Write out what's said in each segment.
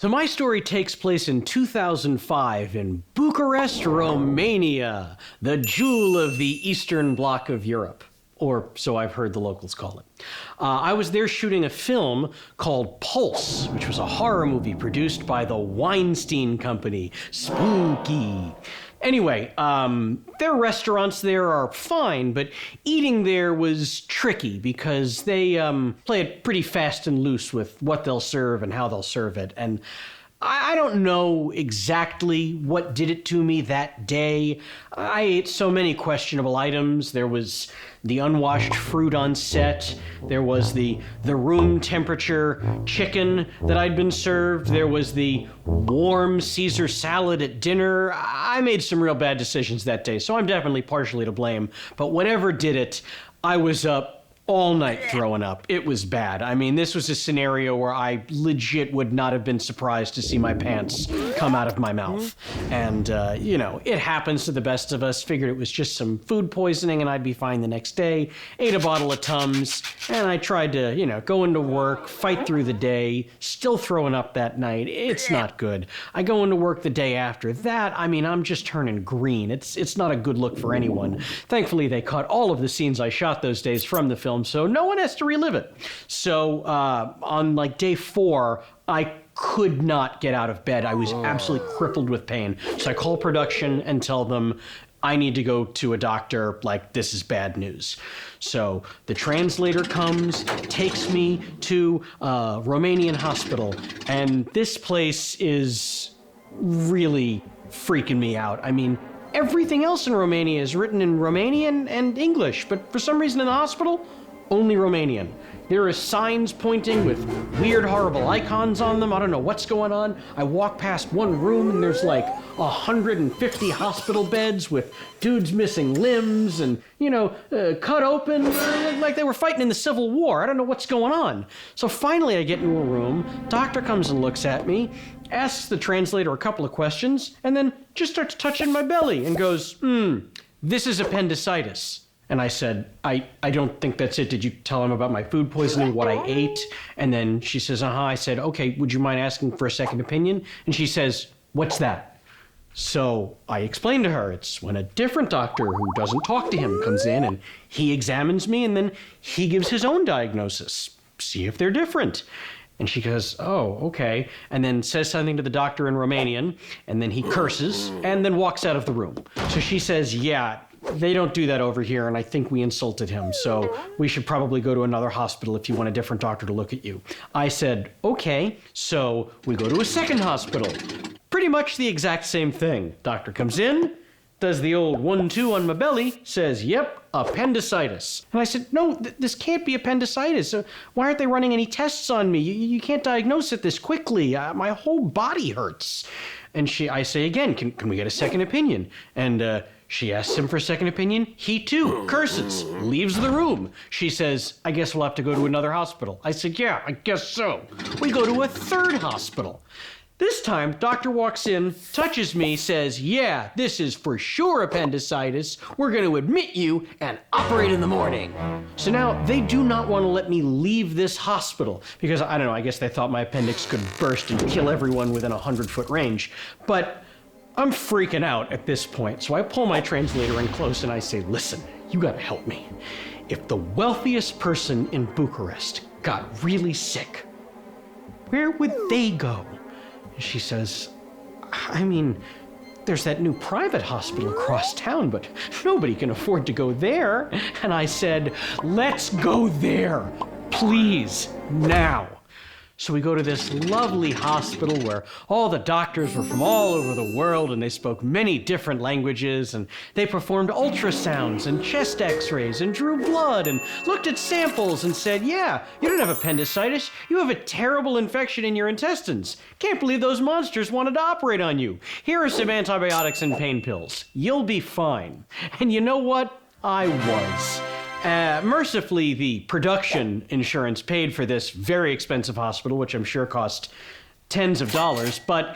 So my story takes place in 2005 in Bucharest, Romania, the jewel of the Eastern Bloc of Europe. Or so I've heard the locals call it. I was there shooting a film called Pulse, which was a horror movie produced by the Weinstein Company. Spooky. Anyway, their restaurants there are fine, but eating there was tricky because they play it pretty fast and loose with what they'll serve and how they'll serve it. And I don't know exactly what did it to me that day. I ate so many questionable items. There was the unwashed fruit on set. There was the room temperature chicken that I'd been served. There was the warm Caesar salad at dinner. I made some real bad decisions that day, so I'm definitely partially to blame. But whatever did it, I was up all night throwing up. It was bad. I mean, this was a scenario where I legit would not have been surprised to see my pants come out of my mouth. And, it happens to the best of us. Figured it was just some food poisoning and I'd be fine the next day. Ate a bottle of Tums and I tried to, go into work, fight through the day, still throwing up that night. It's not good. I go into work the day after that. I mean, I'm just turning green. It's not a good look for anyone. Thankfully, they cut all of the scenes I shot those days from the film, so no one has to relive it. So on day 4, I could not get out of bed. I was absolutely crippled with pain. So I call production and tell them I need to go to a doctor, this is bad news. So the translator comes, takes me to a Romanian hospital, and this place is really freaking me out. I mean, everything else in Romania is written in Romanian and English, but for some reason in the hospital, only Romanian. There are signs pointing with weird, horrible icons on them. I don't know what's going on. I walk past one room and there's 150 hospital beds with dudes missing limbs and, cut open like they were fighting in the Civil War. I don't know what's going on. So finally I get into a room, doctor comes and looks at me, asks the translator a couple of questions, and then just starts touching my belly and goes, this is appendicitis. And I said, I don't think that's it. Did you tell him about my food poisoning, what I ate? And then she says, I said, okay, would you mind asking for a second opinion? And she says, what's that? So I explained to her, it's when a different doctor who doesn't talk to him comes in and he examines me and then he gives his own diagnosis. See if they're different. And she goes, oh, okay. And then says something to the doctor in Romanian, and then he curses and then walks out of the room. So she says, yeah, they don't do that over here, and I think we insulted him, so we should probably go to another hospital if you want a different doctor to look at you. I said, okay, so we go to a second hospital. Pretty much the exact same thing. Doctor comes in, does the old 1-2 on my belly, says, yep, appendicitis. And I said, no, this can't be appendicitis. Why aren't they running any tests on me? You can't diagnose it this quickly. My whole body hurts. And I say again, can we get a second opinion? And she asks him for a second opinion. He too curses, leaves the room. She says, I guess we'll have to go to another hospital. I said, yeah, I guess so. We go to a third hospital. This time, doctor walks in, touches me, says, yeah, this is for sure appendicitis. We're going to admit you and operate in the morning. So now they do not want to let me leave this hospital because, I don't know, I guess they thought my appendix could burst and kill everyone within a 100-foot range. But I'm freaking out at this point. So I pull my translator in close and I say, listen, you got to help me. If the wealthiest person in Bucharest got really sick, where would they go? She says, I mean, there's that new private hospital across town, but nobody can afford to go there. And I said, let's go there, please, now. So we go to this lovely hospital where all the doctors were from all over the world and they spoke many different languages and they performed ultrasounds and chest x-rays and drew blood and looked at samples and said, yeah, you don't have appendicitis. You have a terrible infection in your intestines. Can't believe those monsters wanted to operate on you. Here are some antibiotics and pain pills. You'll be fine. And you know what? I was. Mercifully, the production insurance paid for this very expensive hospital, which I'm sure cost tens of dollars, but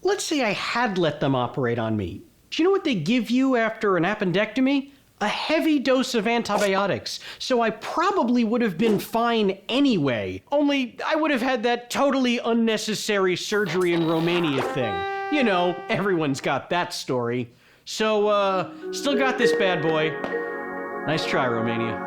let's say I had let them operate on me. Do you know what they give you after an appendectomy? a heavy dose of antibiotics, so I probably would have been fine anyway. Only I would have had that totally unnecessary surgery in Romania thing. You know, everyone's got that story. So, still got this bad boy. Nice try, Romania.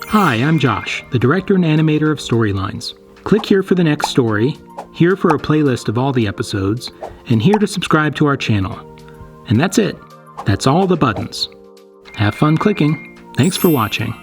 Hi, I'm Josh, the director and animator of Storylines. Click here for the next story, here for a playlist of all the episodes, and here to subscribe to our channel. And that's it. That's all the buttons. Have fun clicking. Thanks for watching.